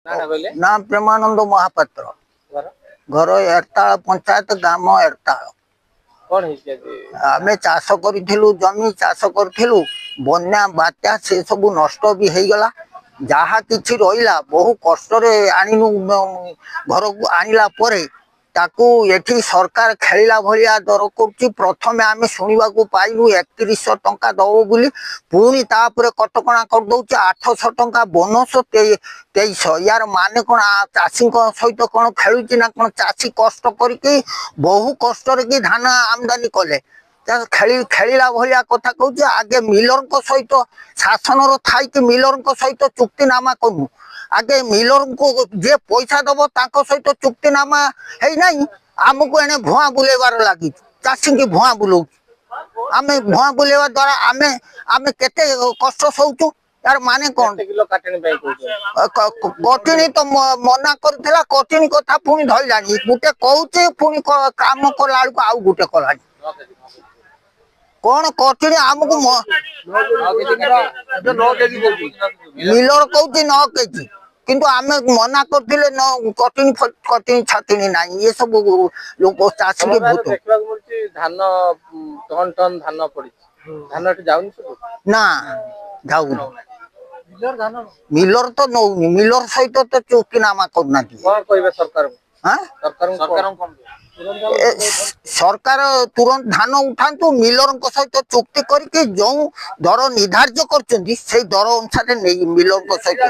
नाम प्रेमानंद महापात्र घर एरताल पंचायत ग्राम एरताल आमे चाष करूँ जमी चाष करूँ बन्या बात्या से सब नष्ट भी हो गला जहा किछि रहिला बहु कष्ट आणनु घर को आणला परे ताकू एठी सरकार खेलिला भलिया दर कर प्रथम आम शुणा पाइलु 3100 टंका दब बोली पुणी तापर कटकणा कर दउछ 800 टंका बोनस 2300 यार माने कोन चाषी सहित कोन खेलुची ना कोन चाषी कष्ट करके बहु कष्ट की धान आमदानी कले खेलिला भलिया कथा कहूँ आगे मिलर सहित शासन थी मिलर सहित चुक्तिनामा करूँ आगे मिलर को जे पैसा दब सहित चुक्तिनामा है नहीं आमको एने भुआ बुलेबार लगी चाषी की भुआ बुलाऊ आम भुआ बुलेवा द्वारा आमे आमे केते कष्ट सौचु यार माने कौन कठिनी तो मना करथिला कठिनी कथा पुणी धरलानी गुटे कहूचे पुणी काम कला बेलू आउ गुटे कलानी कौन कठिनी आमको मिलर कहूँ 9 केजी किंतु आमे मना करथिले न कठिनी कठिनी छातिनी नाही ये सब लोग चाषी के भूत धान टन टन धान पड़ी धान जाउनी ना जाउ मिलर तो नौनी मिलर सहित तो चुक्तिनामा करना सरकार सरकार तुरंत धान उठातु मिलर सहित चुक्ति करके जो दर निर्धार्य कर दर अनुसार नहीं मिलर सहित